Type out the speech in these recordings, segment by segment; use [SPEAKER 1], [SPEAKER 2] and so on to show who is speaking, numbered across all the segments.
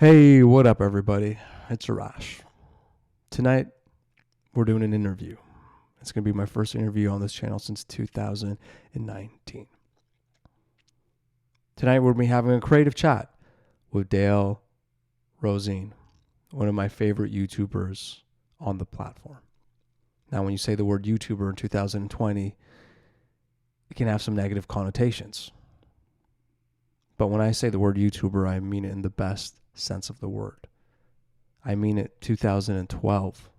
[SPEAKER 1] Hey, what up, everybody? It's Arash. Tonight, we're doing an interview. It's going to be my first interview on this channel since 2019. Tonight, we're going to be having a creative chat with Dale Roossien, one of my favorite YouTubers on the platform. Now, when you say the word YouTuber in 2020, it can have some negative connotations. But when I say the word YouTuber, I mean it in the best sense of the word. I mean it 2012,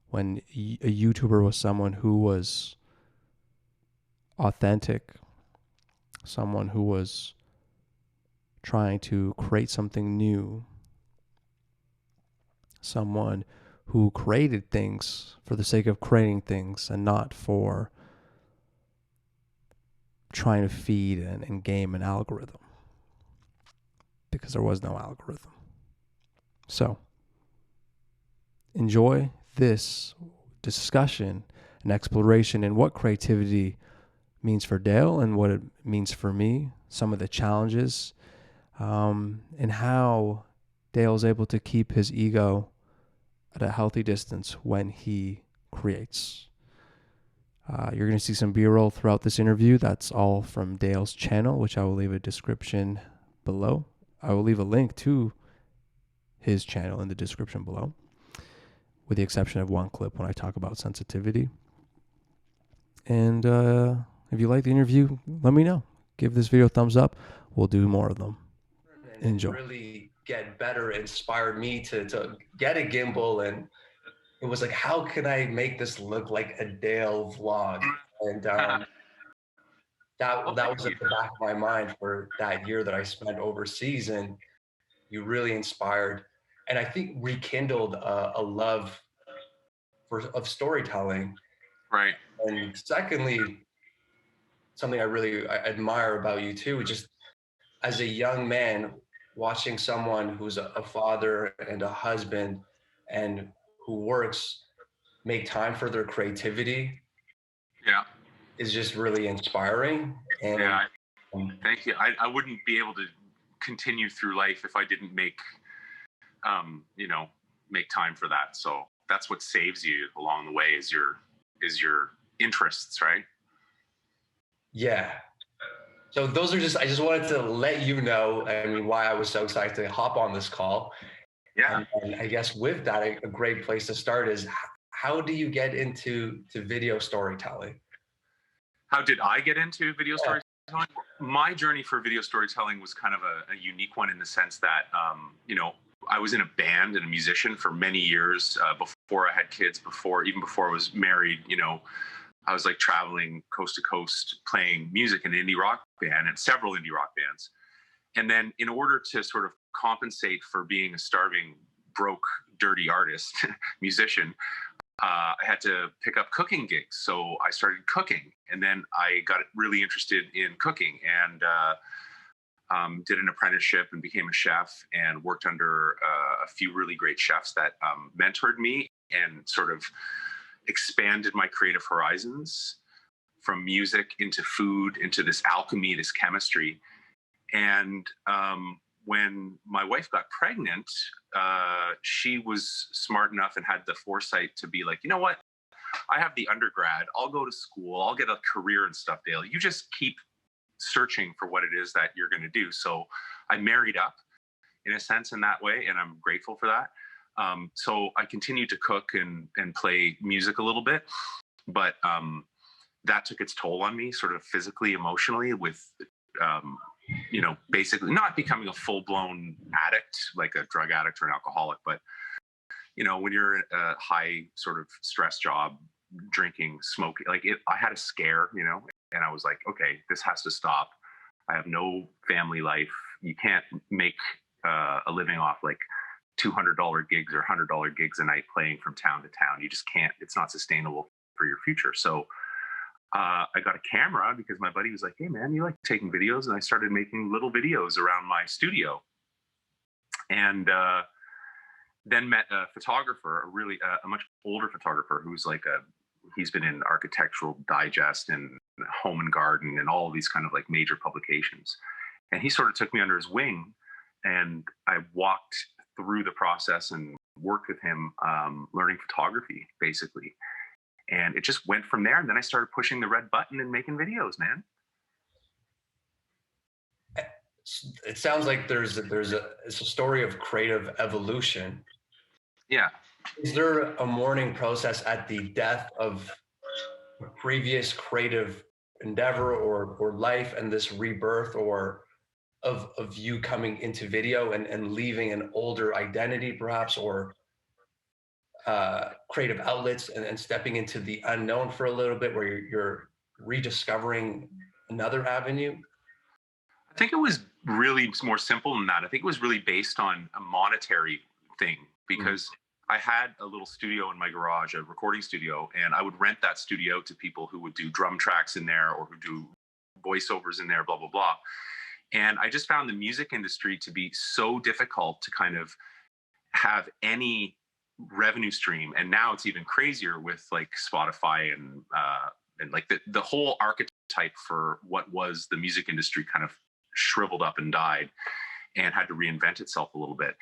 [SPEAKER 1] when a YouTuber was someone who was authentic, someone who was trying to create something new, someone who created things for the sake of creating things and not for trying to feed and game an algorithm, because there was no algorithm. So enjoy this discussion and exploration in what creativity means for Dale and what it means for me, some of the challenges, and how Dale's able to keep his ego at a healthy distance when he creates. You're going to see some B-roll throughout this interview. That's all from Dale's channel, which I will leave a description below. I will leave a link to his channel in the description below, with the exception of one clip when I talk about sensitivity. And if you like the interview, let me know. Give this video a thumbs up. We'll do more of them. Enjoy.
[SPEAKER 2] Really get better inspired me to get a gimbal, and it was like, how can I make this look like a Dale vlog? And that was at the back of my mind for that year that I spent overseas, and you really inspired, and I think rekindled a love of storytelling.
[SPEAKER 3] Right.
[SPEAKER 2] And secondly, something I really admire about you too, just as a young man, watching someone who's a father and a husband and who works make time for their creativity.
[SPEAKER 3] Yeah.
[SPEAKER 2] Is just really inspiring. And
[SPEAKER 3] yeah, thank you. I wouldn't be able to continue through life if I didn't make time for that. So that's what saves you along the way is your interests, right?
[SPEAKER 2] Yeah. So those are I just wanted to let you know, I mean, why I was so excited to hop on this call.
[SPEAKER 3] Yeah.
[SPEAKER 2] And I guess with that, a great place to start is, how do you get into video storytelling?
[SPEAKER 3] How did I get into video storytelling? My journey for video storytelling was kind of a unique one in the sense that, I was in a band and a musician for many years before I had kids, even before I was married. I was like traveling coast to coast playing music in an indie rock band and several indie rock bands. And then in order to sort of compensate for being a starving, broke, dirty artist, musician, I had to pick up cooking gigs. So I started cooking, and then I got really interested in cooking and did an apprenticeship and became a chef and worked under a few really great chefs that mentored me and sort of expanded my creative horizons from music into food, into this alchemy, this chemistry. And when my wife got pregnant, she was smart enough and had the foresight to be like, you know what? I have the undergrad. I'll go to school. I'll get a career and stuff, Dale. You just keep searching for what it is that you're going to do. So I married up in a sense in that way, and I'm grateful for that. So I continued to cook and play music a little bit, but that took its toll on me sort of physically, emotionally, with basically not becoming a full-blown addict, like a drug addict or an alcoholic, but when you're in a high sort of stress job, drinking, smoking, I had a scare, and I was like, okay, this has to stop. I have no family life. You can't make a living off like $200 gigs or $100 gigs a night playing from town to town. You just can't. It's not sustainable for your future. So I got a camera because my buddy was like, hey man, you like taking videos? And I started making little videos around my studio, and then met a photographer, a much older photographer who's he's been in Architectural Digest and Home and Garden and all of these kind of like major publications. And he sort of took me under his wing and I walked through the process and worked with him, learning photography basically. And it just went from there. And then I started pushing the red button and making videos, man.
[SPEAKER 2] It sounds like it's a story of creative evolution.
[SPEAKER 3] Yeah.
[SPEAKER 2] Is there a mourning process at the death of a previous creative endeavor or life and this rebirth, or of you coming into video and leaving an older identity perhaps, or creative outlets, and stepping into the unknown for a little bit where you're rediscovering another avenue?
[SPEAKER 3] I think it was really more simple than that. I think it was really based on a monetary thing, because I had a little studio in my garage, a recording studio, and I would rent that studio to people who would do drum tracks in there or who do voiceovers in there, blah, blah, blah. And I just found the music industry to be so difficult to kind of have any revenue stream. And now it's even crazier with like Spotify and like the whole archetype for what was the music industry kind of shriveled up and died and had to reinvent itself a little bit.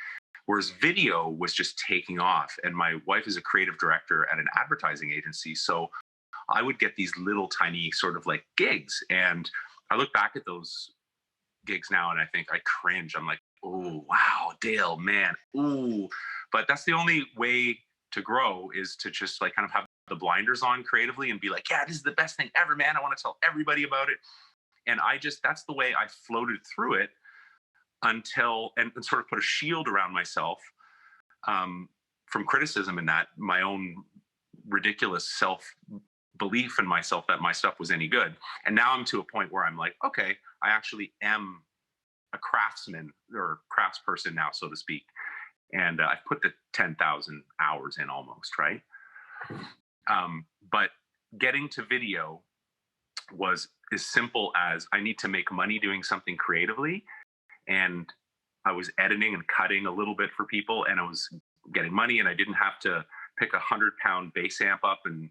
[SPEAKER 3] Whereas video was just taking off. And my wife is a creative director at an advertising agency. So I would get these little tiny sort of like gigs. And I look back at those gigs now and I think I cringe. I'm like, oh, wow, Dale, man. Ooh. But that's the only way to grow, is to just like kind of have the blinders on creatively and be like, yeah, this is the best thing ever, man. I want to tell everybody about it. And that's the way I floated through it until, and sort of put a shield around myself from criticism, and that my own ridiculous self-belief in myself that my stuff was any good. And now I'm to a point where I'm like, okay, I actually am a craftsman or craftsperson now, so to speak. And I've put the 10,000 hours in almost, right? But getting to video was as simple as I need to make money doing something creatively. And I was editing and cutting a little bit for people, and I was getting money, and I didn't have to pick 100-pound bass amp up and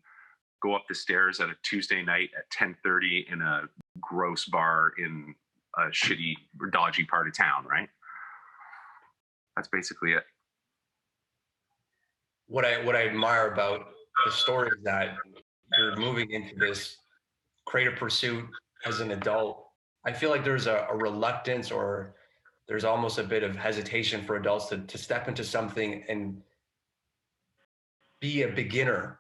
[SPEAKER 3] go up the stairs at a Tuesday night at 10:30 in a gross bar in a shitty or dodgy part of town, right? That's basically it.
[SPEAKER 2] What I admire about the story is that you're moving into this creative pursuit as an adult. I feel like there's a reluctance, or there's almost a bit of hesitation for adults to step into something and be a beginner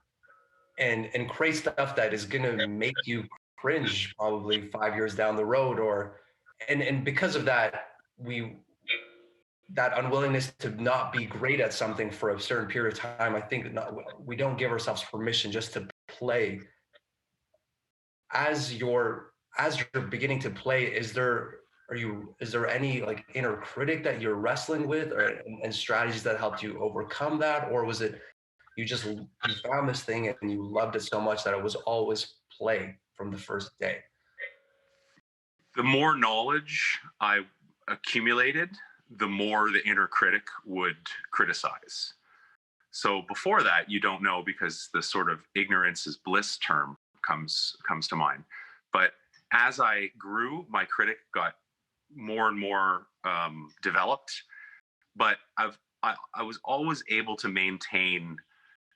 [SPEAKER 2] and create stuff that is going to make you cringe probably 5 years down the road, or and because of that, that unwillingness to not be great at something for a certain period of time, I think we don't give ourselves permission just to play. As you're beginning to play, is there any like inner critic that you're wrestling with, and strategies that helped you overcome that? Or was it you found this thing and you loved it so much that it was always play from the first day?
[SPEAKER 3] The more knowledge I accumulated, the more the inner critic would criticize. So before that, you don't know, because the sort of ignorance is bliss term comes to mind. But as I grew, my critic got more and more developed. But I was always able to maintain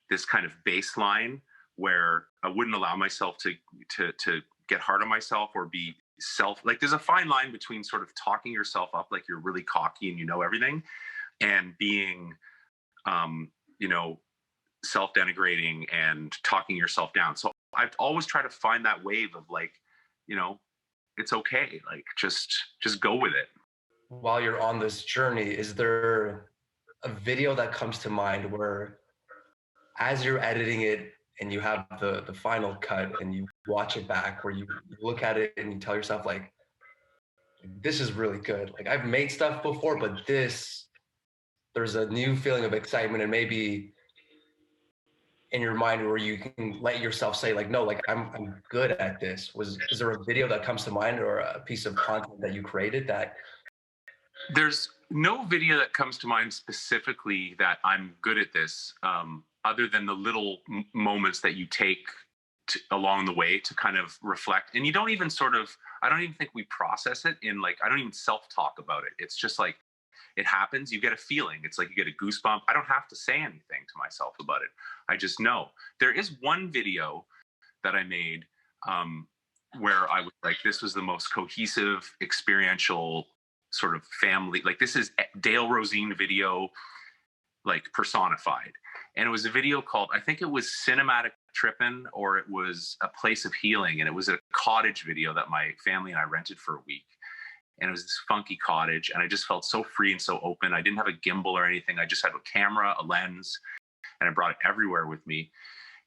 [SPEAKER 3] this kind of baseline where I wouldn't allow myself to get hard on myself or be like, there's a fine line between sort of talking yourself up like you're really cocky and you know everything, and being self-denigrating and talking yourself down. So I've always tried to find that wave of like, it's okay, like just go with it.
[SPEAKER 2] While you're on this journey, is there a video that comes to mind where, as you're editing it and you have the final cut and you watch it back, where you look at it and you tell yourself like, this is really good, like I've made stuff before, but there's a new feeling of excitement, and maybe in your mind where you can let yourself say like, no, like I'm good at this? Is there a video that comes to mind, or a piece of content that you created that?
[SPEAKER 3] There's no video that comes to mind specifically that I'm good at this, other than the little moments that you take along the way to kind of reflect. And you don't even I don't even think we process it in like, I don't even self-talk about it. It's just like, it happens, you get a feeling. It's like you get a goosebump. I don't have to say anything to myself about it. I just know. There is one video that I made where I was like, this was the most cohesive, experiential sort of family. Like, this is Dale Roossien video, like, personified. And it was a video called, I think it was Cinematic Trippin', or it was A Place of Healing. And it was a cottage video that my family and I rented for a week. And it was this funky cottage. And I just felt so free and so open. I didn't have a gimbal or anything. I just had a camera, a lens, and I brought it everywhere with me.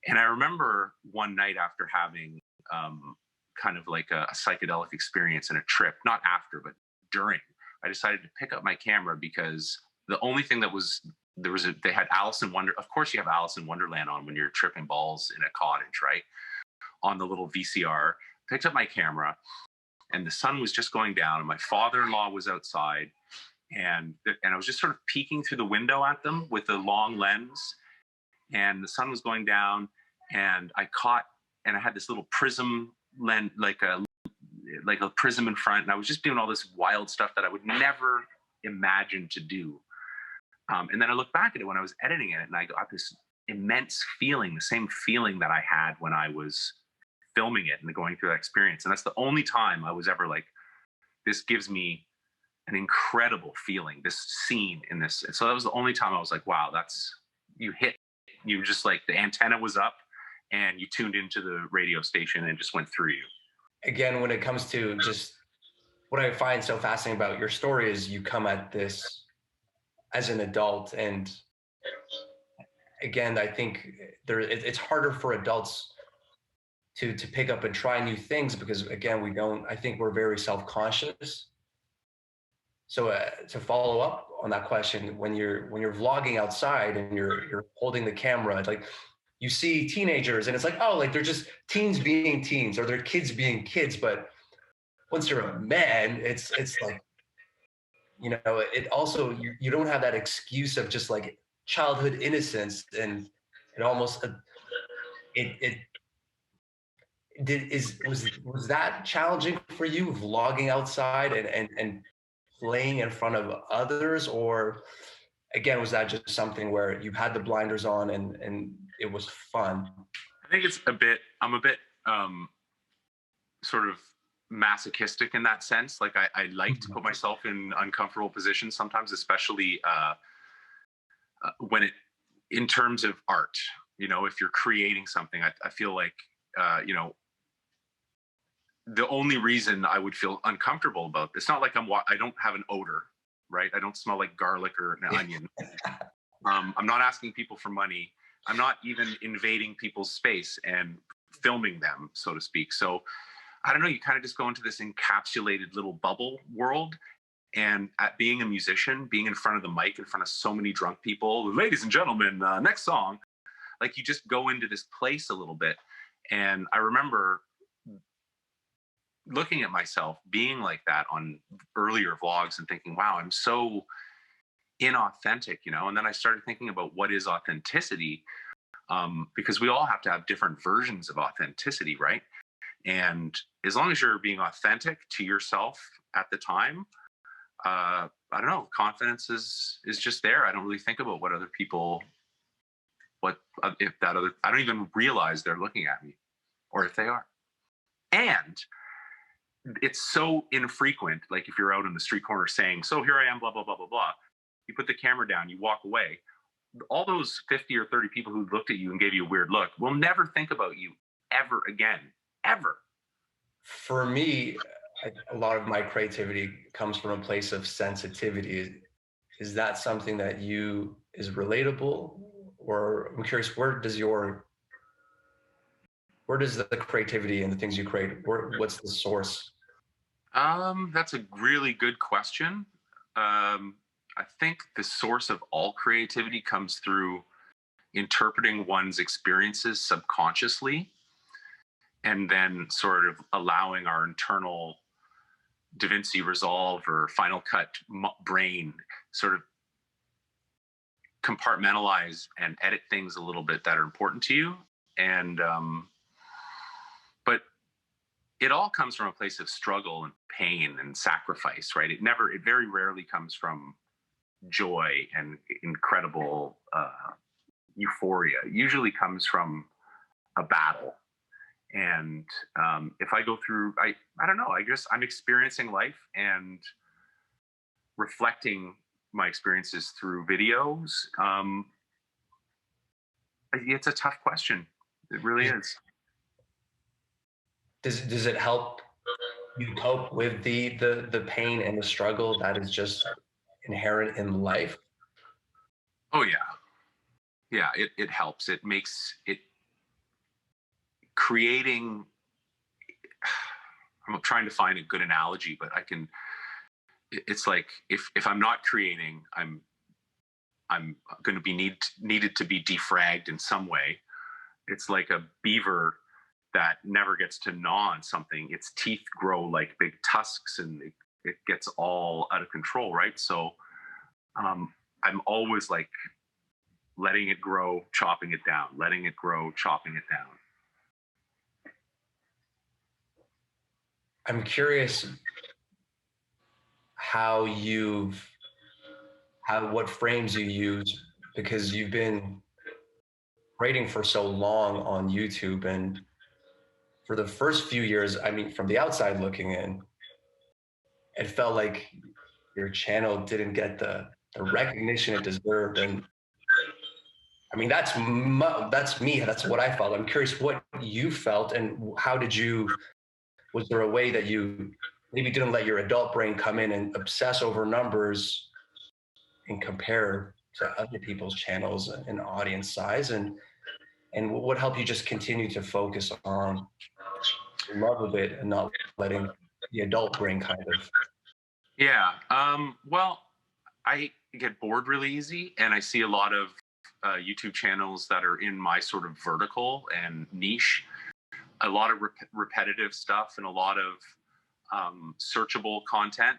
[SPEAKER 3] And I remember one night after having kind of like a psychedelic experience and a trip, not after, but during, I decided to pick up my camera because the only thing that was, they had Alice in Wonder. Of course you have Alice in Wonderland on when you're tripping balls in a cottage, right? On the little VCR, picked up my camera, and the sun was just going down, and my father-in-law was outside, and I was just sort of peeking through the window at them with a long lens, and the sun was going down, and I had this little prism lens, like a prism in front, and I was just doing all this wild stuff that I would never imagine to do. And then I look back at it when I was editing it, and I got this immense feeling, the same feeling that I had when I was filming it and going through that experience. And that's the only time I was ever like, this gives me an incredible feeling, this scene in this. And so that was the only time I was like, wow, you just like, the antenna was up and you tuned into the radio station and it just went through you.
[SPEAKER 2] Again, when it comes to just what I find so fascinating about your story is you come at this as an adult. And again, I think it's harder for adults to pick up and try new things because, again, I think we're very self-conscious. So to follow up on that question, when you're vlogging outside and you're holding the camera, like, you see teenagers and it's like, oh, like, they're just teens being teens, or they're kids being kids. But once you're a man, it's like, it also, you don't have that excuse of just like childhood innocence, and it almost was that challenging for you, vlogging outside and playing in front of others? Or again, was that just something where you had the blinders on and it was fun?
[SPEAKER 3] I think I'm a bit sort of masochistic in that sense. Like, I like to put myself in uncomfortable positions sometimes, especially in terms of art. If you're creating something, I feel like, the only reason I would feel uncomfortable about it's not like I don't have an odor, right? I don't smell like garlic or an onion. I'm not asking people for money. I'm not even invading people's space and filming them, so to speak. So I don't know, you kind of just go into this encapsulated little bubble world. And at being a musician, being in front of the mic, in front of so many drunk people, ladies and gentlemen, next song, like, you just go into this place a little bit. And I remember looking at myself being like that on earlier vlogs and thinking, wow, I'm so inauthentic, and then I started thinking about what is authenticity, because we all have to have different versions of authenticity, right? And as long as you're being authentic to yourself at the time, I don't know, confidence is just there. I don't really think about what other people, I don't even realize they're looking at me, or if they are. And it's so infrequent. Like, if you're out on the street corner saying, so here I am, blah, blah, blah, blah, blah. You put the camera down, you walk away. All those 50 or 30 people who looked at you and gave you a weird look will never think about you ever again, ever.
[SPEAKER 2] For me, a lot of my creativity comes from a place of sensitivity. Is that something that is relatable? Or I'm curious, where does the creativity and the things you create, what's the source?
[SPEAKER 3] That's a really good question. I think the source of all creativity comes through interpreting one's experiences subconsciously, and then sort of allowing our internal DaVinci Resolve or Final Cut brain sort of compartmentalize and edit things a little bit that are important to you. And but it all comes from a place of struggle and pain and sacrifice, right? It very rarely comes from joy and incredible euphoria usually comes from a battle. And if I go through, I don't know, I'm experiencing life and reflecting my experiences through videos. It's a tough question. It really is.
[SPEAKER 2] Does it help you cope with the pain and the struggle that is just inherent in life?
[SPEAKER 3] Oh yeah. Yeah, it helps. It makes it creating. I'm trying to find a good analogy, but it's like if I'm not creating, I'm going to be needed to be defragged in some way. It's like a beaver that never gets to gnaw on something. Its teeth grow like big tusks, and it gets all out of control, right? So I'm always like letting it grow, chopping it down, letting it grow, chopping it down.
[SPEAKER 2] I'm curious what frames you use, because you've been creating for so long on YouTube, and for the first few years, I mean, from the outside looking in, it felt like your channel didn't get the recognition it deserved. And I mean, that's me. That's what I felt. I'm curious what you felt, and was there a way that you maybe didn't let your adult brain come in and obsess over numbers and compare to other people's channels and audience size, and what helped you just continue to focus on the love of it and not letting the adult brain kind of?
[SPEAKER 3] Yeah. Well, I get bored really easy, and I see a lot of YouTube channels that are in my sort of vertical and niche, a lot of repetitive stuff and a lot of searchable content.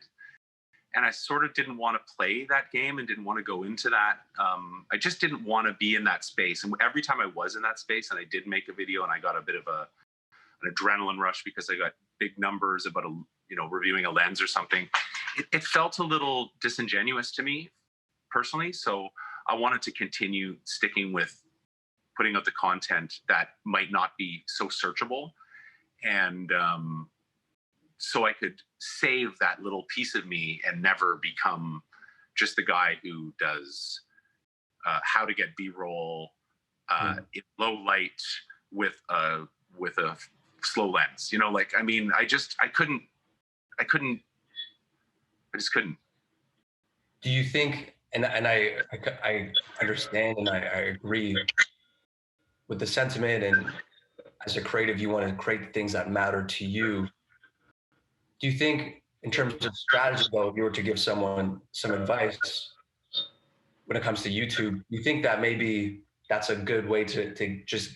[SPEAKER 3] And I sort of didn't want to play that game and didn't want to go into that. I just didn't want to be in that space. And every time I was in that space and I did make a video and I got a bit of an adrenaline rush because I got big numbers about reviewing a lens or something, it felt a little disingenuous to me personally. So I wanted to continue sticking with putting out the content that might not be so searchable. And so I could save that little piece of me and never become just the guy who does how to get B-roll in low light with a slow lens. I just couldn't.
[SPEAKER 2] Do you think, and I understand and I agree with the sentiment, and as a creative, you want to create things that matter to you. Do you think, in terms of strategy, though, if you were to give someone some advice when it comes to YouTube, do you think that maybe that's a good way to just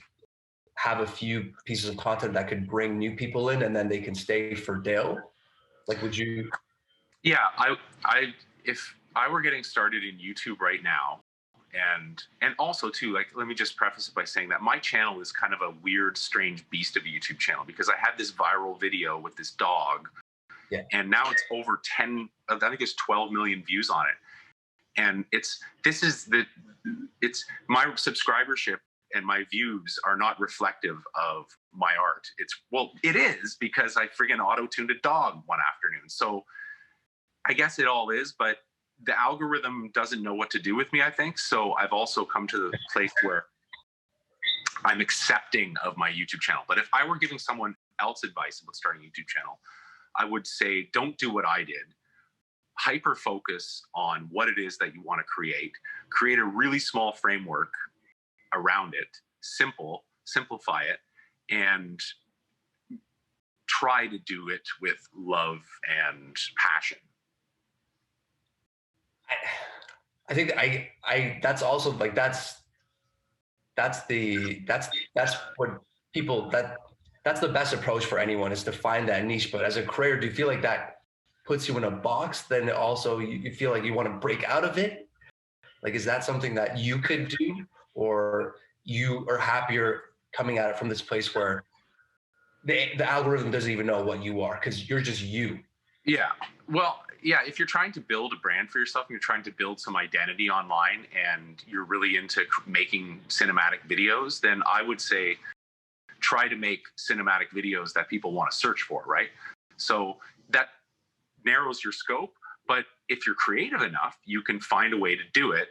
[SPEAKER 2] have a few pieces of content that could bring new people in and then they can stay for Dale? Like, would you?
[SPEAKER 3] Yeah, if I were getting started in YouTube right now, and also too, like, let me just preface it by saying that my channel is kind of a weird, strange beast of a YouTube channel, because I had this viral video with this dog, and now it's over I think it's 12 million views on it. And it's my subscribership and my views are not reflective of my art. It is, because I friggin' auto-tuned a dog one afternoon. So I guess it all is, but the algorithm doesn't know what to do with me, I think. So I've also come to the place where I'm accepting of my YouTube channel. But if I were giving someone else advice about starting a YouTube channel, I would say, don't do what I did. Hyper focus on what it is that you want to create a really small framework around it, simplify it, and try to do it with love and passion.
[SPEAKER 2] I think that's also like, that's what people, that's the best approach for anyone, is to find that niche. But as a creator, do you feel like that puts you in a box? Then also you feel like you want to break out of it? Like, is that something that you could do, or you are happier coming at it from this place where the algorithm doesn't even know what you are, because you're just you?
[SPEAKER 3] Yeah. Well, yeah, if you're trying to build a brand for yourself and you're trying to build some identity online and you're really into making cinematic videos, then I would say try to make cinematic videos that people want to search for, right? So that narrows your scope. But if you're creative enough, you can find a way to do it.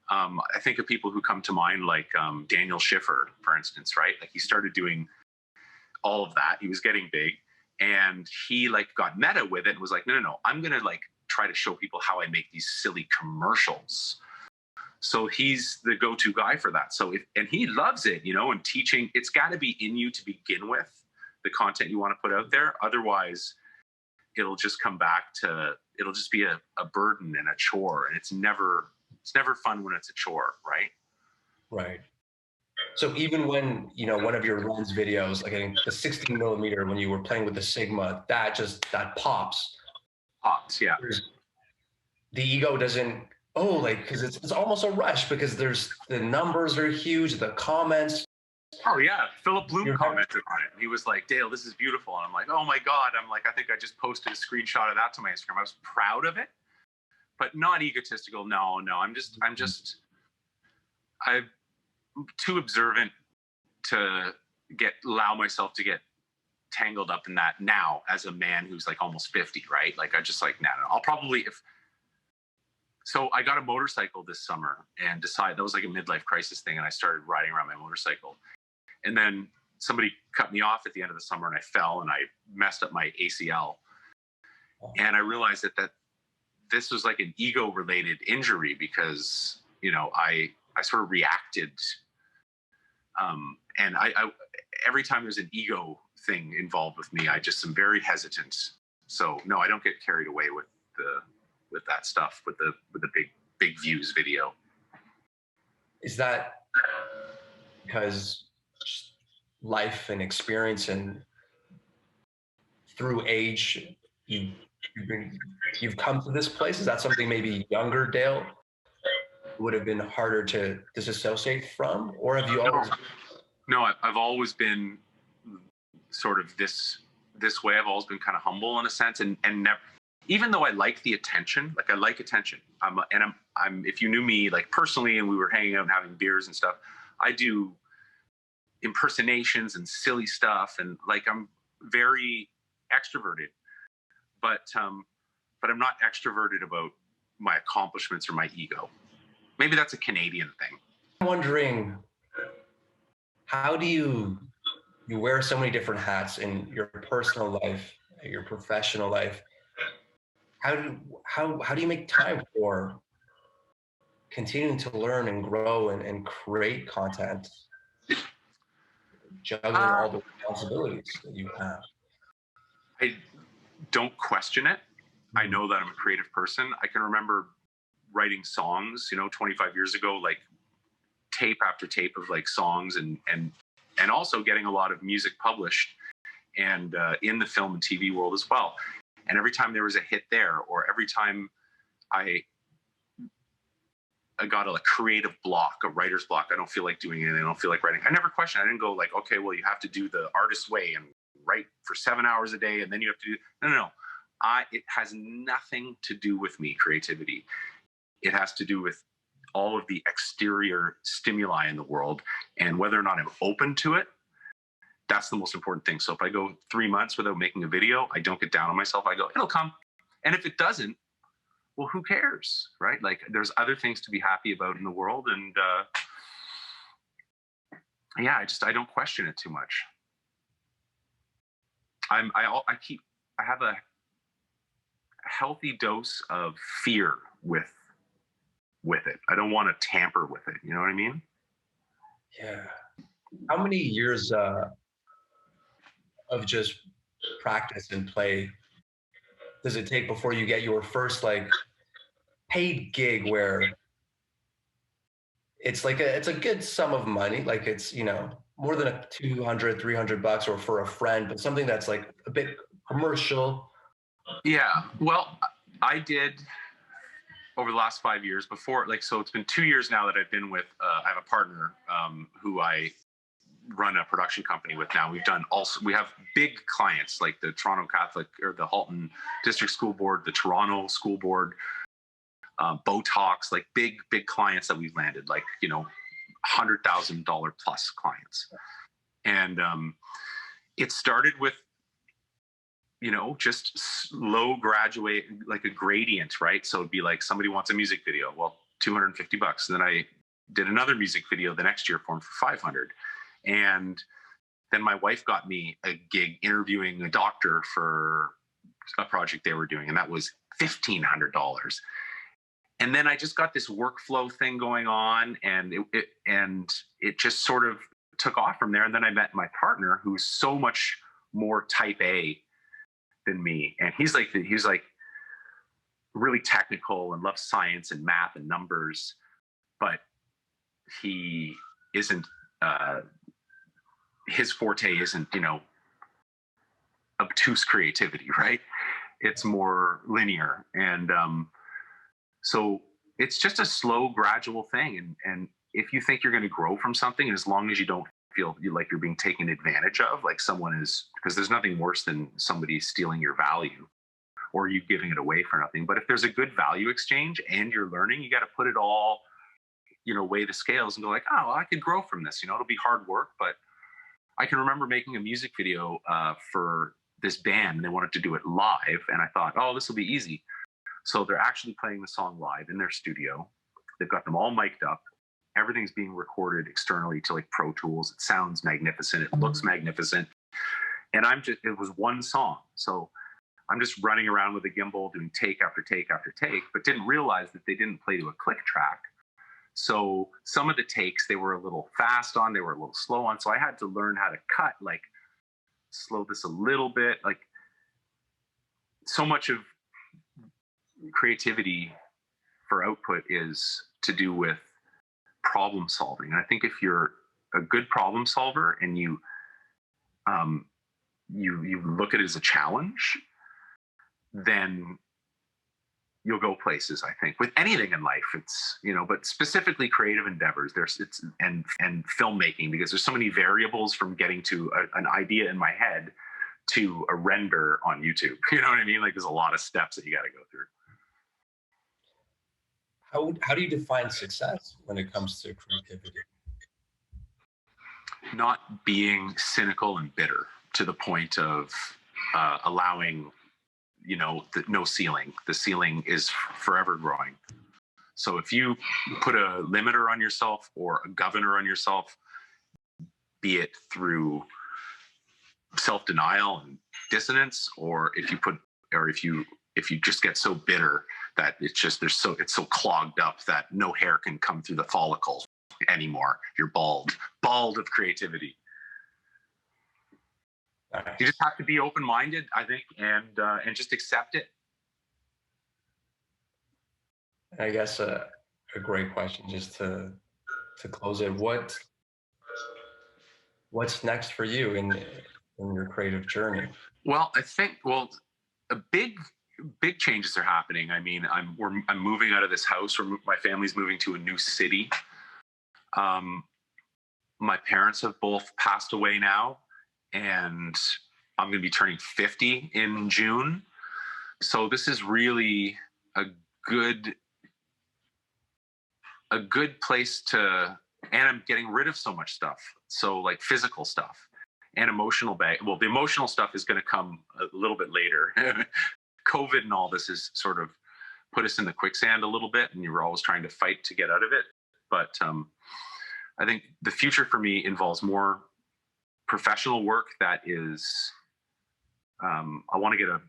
[SPEAKER 3] I think of people who come to mind, like Daniel Schiffer, for instance, right? Like he started doing all of that. He was getting big, and he like got meta with it and was like, no, I'm gonna like try to show people how I make these silly commercials. So he's the go-to guy for that. So and he loves it, you know, and teaching, it's got to be in you to begin with, the content you want to put out there. Otherwise, it'll just come back to, it'll just be a burden and a chore. And it's never fun when it's a chore, right?
[SPEAKER 2] Right. So even when, you know, one of your lens videos, like the 16 millimeter, when you were playing with the Sigma, that pops.
[SPEAKER 3] Pops, yeah.
[SPEAKER 2] The ego doesn't, because it's almost a rush because the numbers are huge, the comments.
[SPEAKER 3] Oh yeah, Philip Bloom commented on it. He was like, "Dale, this is beautiful." And I'm like, "Oh my God." I'm like, I think I just posted a screenshot of that to my Instagram. I was proud of it, but not egotistical. No, I'm too observant to allow myself to get tangled up in that now as a man who's like almost 50, right? Like I just like, no. I'll probably, so I got a motorcycle this summer and decided that was like a midlife crisis thing. And I started riding around my motorcycle, and then somebody cut me off at the end of the summer and I fell and I messed up my ACL. And I realized that this was like an ego related injury because, you know, I sort of reacted. And I every time there's an ego thing involved with me, I just am very hesitant. So no, I don't get carried away with that stuff, with the big views video.
[SPEAKER 2] Is that because life and experience and through age, you've come to this place? Is that something maybe younger Dale would have been harder to disassociate from, or have you always?
[SPEAKER 3] No, I've always been sort of this way. I've always been kind of humble in a sense, and never, even though I like the attention, like I like attention. I'm if you knew me like personally and we were hanging out and having beers and stuff, I do impersonations and silly stuff, and like I'm very extroverted, but I'm not extroverted about my accomplishments or my ego. Maybe that's a Canadian thing.
[SPEAKER 2] I'm wondering, how do you wear so many different hats in your personal life, your professional life? How do you make time for continuing to learn and grow and create content, juggling all the responsibilities that you have?
[SPEAKER 3] I don't question it. I know that I'm a creative person. I can remember writing songs, 25 years ago, like tape after tape of like songs, and also getting a lot of music published and in the film and TV world as well. And every time there was a hit there, or every time I got a creative block, a writer's block, I don't feel like doing anything, I don't feel like writing, I never questioned. I didn't go like, okay, well, you have to do the artist way and write for 7 hours a day, and then you have to do, no. It has nothing to do with me, creativity. It has to do with all of the exterior stimuli in the world, and whether or not I'm open to it. That's the most important thing. So if I go 3 months without making a video, I don't get down on myself. I go, it'll come. And if it doesn't, well, who cares, right? Like there's other things to be happy about in the world. And I don't question it too much. I have a healthy dose of fear with it. I don't want to tamper with it. You know what I mean?
[SPEAKER 2] Yeah. How many years of just practice and play does it take before you get your first like paid gig where it's like it's a good sum of money, like it's more than a $200-$300 or for a friend, but something that's like a bit commercial?
[SPEAKER 3] Yeah, well, I did over the last 5 years before, so it's been 2 years now that I've been with I have a partner who I run a production company with now. We have big clients like the Toronto Catholic or the Halton District School Board, the Toronto School Board, Botox, like big clients that we've landed, like, you know, $100,000 plus clients. And it started with, you know, just slow graduate, like a gradient, right? So it'd be like somebody wants a music video, well, $250. And then I did another music video the next year for him for $500. And then my wife got me a gig interviewing a doctor for a project they were doing, and that was $1,500. And then I just got this workflow thing going on, and it just sort of took off from there. And then I met my partner, who's so much more type A than me, and he's like really technical and loves science and math and numbers, but he isn't. His forte isn't, you know, obtuse creativity, right? It's more linear, and so it's just a slow, gradual thing. And if you think you're going to grow from something, and as long as you don't feel like you're being taken advantage of, like someone is, because there's nothing worse than somebody stealing your value or you giving it away for nothing. But if there's a good value exchange and you're learning, you got to put it all, you know, weigh the scales and go like, oh, well, I could grow from this. You know, it'll be hard work, but I can remember making a music video for this band, and they wanted to do it live. And I thought, oh, this will be easy. So they're actually playing the song live in their studio. They've got them all mic'd up. Everything's being recorded externally to like Pro Tools. It sounds magnificent. It looks magnificent. And it was one song. So I'm just running around with a gimbal doing take after take after take, but didn't realize that they didn't play to a click track. So some of the takes, they were a little fast on, they were a little slow on. So I had to learn how to cut, like slow this a little bit. Like so much of creativity for output is to do with problem solving. And I think if you're a good problem solver and you look at it as a challenge, then you'll go places. I think with anything in life, it's, you know, but specifically creative endeavors, and filmmaking, because there's so many variables from getting to an idea in my head to a render on YouTube. You know what I mean? Like there's a lot of steps that you got to go through.
[SPEAKER 2] How do you define success when it comes to creativity?
[SPEAKER 3] Not being cynical and bitter to the point of allowing, you know, no ceiling. The ceiling is forever growing. So if you put a limiter on yourself or a governor on yourself, be it through self-denial and dissonance, or if you just get so bitter that it's so clogged up that no hair can come through the follicle anymore. You're bald of creativity.
[SPEAKER 2] Nice.
[SPEAKER 3] You just have to be open-minded, I think, and just accept it.
[SPEAKER 2] I guess a great question just to close it. What's next for you in your creative journey?
[SPEAKER 3] Well, I think a big changes are happening. I mean, I'm moving out of this house. My family's moving to a new city. My parents have both passed away now, and I'm going to be turning 50 in June. So this is really a good place to, and I'm getting rid of so much stuff. So like physical stuff and emotional well, the emotional stuff is going to come a little bit later. COVID and all this has sort of put us in the quicksand a little bit, and you were always trying to fight to get out of it. But I think the future for me involves more professional work that is, I want to get a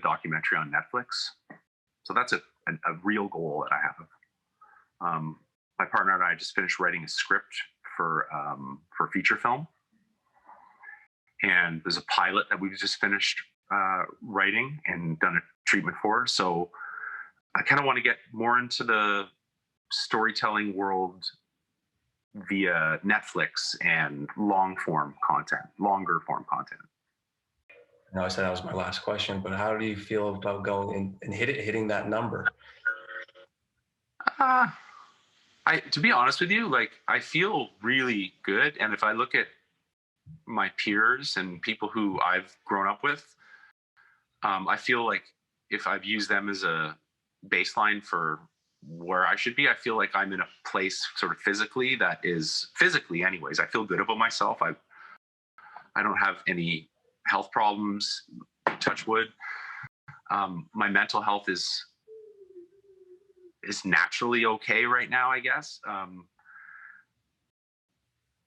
[SPEAKER 3] documentary on Netflix. So that's a real goal that I have. My partner and I just finished writing a script for feature film. And there's a pilot that we've just finished writing and done a treatment for. So I kind of want to get more into the storytelling world via Netflix and longer form content.
[SPEAKER 2] I know I said that was my last question, but how do you feel about going and hitting that number?
[SPEAKER 3] To be honest with you, like I feel really good. And if I look at my peers and people who I've grown up with, I feel like if I've used them as a baseline for where I should be, I feel like I'm in a place sort of physically that is physically anyways. I feel good about myself. I don't have any health problems, touch wood. My mental health is naturally okay right now, I guess.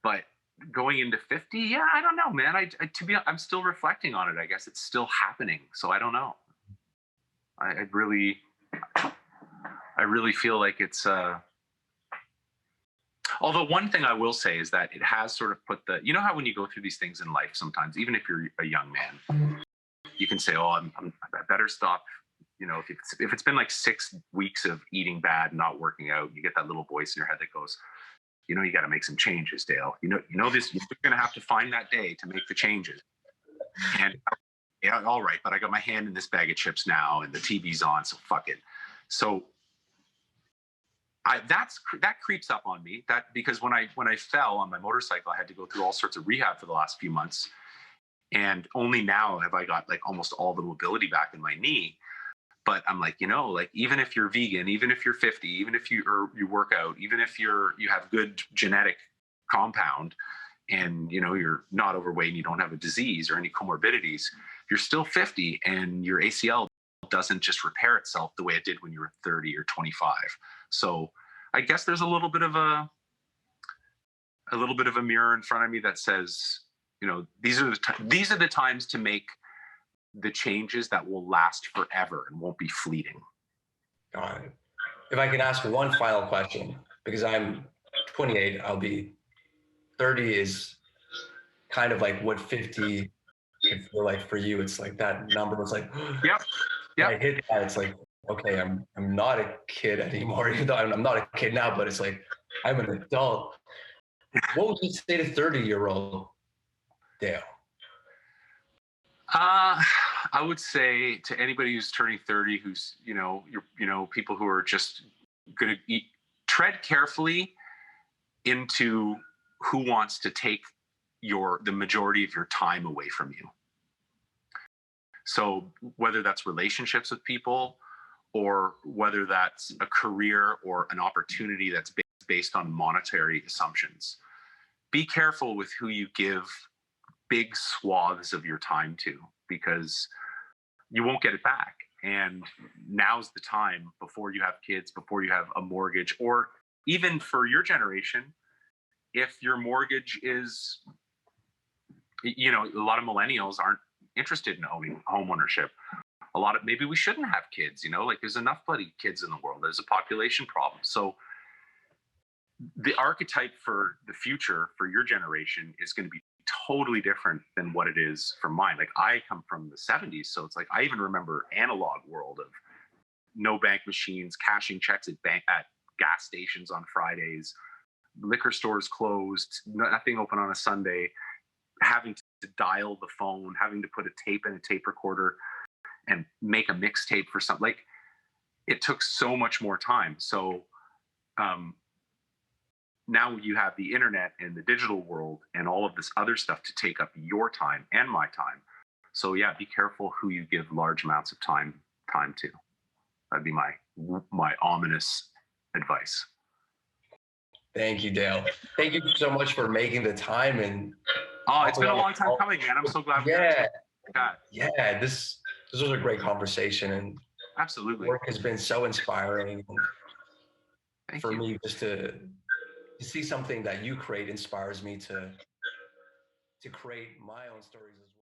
[SPEAKER 3] But going into 50, yeah, I don't know, man. I'm still reflecting on it. I guess it's still happening. So I don't know. I really feel like it's, although one thing I will say is that it has sort of put you know how when you go through these things in life, sometimes, even if you're a young man, you can say, oh, I better stop. You know, if it's been like 6 weeks of eating bad and not working out, you get that little voice in your head that goes, you know, you got to make some changes, Dale. You know this, you're going to have to find that day to make the changes. And yeah, all right, but I got my hand in this bag of chips now and the TV's on, so fuck it. So that creeps up on me, that because when I fell on my motorcycle, I had to go through all sorts of rehab for the last few months. And only now have I got like almost all the mobility back in my knee. But I'm like, you know, like even if you're vegan, even if you're 50, even if you work out, even if you have good genetic compound and, you know, you're not overweight and you don't have a disease or any comorbidities, you're still 50 and your ACL doesn't just repair itself the way it did when you were 30 or 25. So I guess there's a little bit of a mirror in front of me that says, you know, these are the times to make the changes that will last forever and won't be fleeting.
[SPEAKER 2] Got it. If I can ask one final question, because I'm 28, I'll be 30 is kind of like what 50 could feel like for you. It's like that number. It's like,
[SPEAKER 3] Yep.
[SPEAKER 2] I hit that. It's like, okay, I'm not a kid anymore, even though I'm not a kid now, but it's like, I'm an adult. What would you say to 30-year-old Dale?
[SPEAKER 3] I would say to anybody who's turning 30, who's, people who are just going to tread carefully into who wants to take the majority of your time away from you. So whether that's relationships with people or whether that's a career or an opportunity that's based on monetary assumptions, be careful with who you give big swaths of your time to, because you won't get it back. And now's the time, before you have kids, before you have a mortgage, or even for your generation, if your mortgage is, a lot of millennials aren't interested in owning home ownership. Maybe we shouldn't have kids, there's enough bloody kids in the world. There's a population problem. So the archetype for the future for your generation is going to be totally different than what it is for mine. Like, I come from the 70s, so it's like I even remember analog world of no bank machines, cashing checks at gas stations on Fridays, liquor stores closed, nothing open on a Sunday, having to dial the phone, having to put a tape in a tape recorder and make a mixtape for something. Like, it took so much more time. So now you have the internet and the digital world and all of this other stuff to take up your time and my time. So yeah, be careful who you give large amounts of time to. That'd be my ominous advice.
[SPEAKER 2] Thank you, Dale. Thank you so much for making the time. And
[SPEAKER 3] it's been a long time coming, man. I'm so glad.
[SPEAKER 2] Yeah, this was a great conversation, and
[SPEAKER 3] absolutely,
[SPEAKER 2] work has been so inspiring.
[SPEAKER 3] Thank
[SPEAKER 2] for
[SPEAKER 3] you.
[SPEAKER 2] me, just to see something that you create inspires me to create my own stories as well.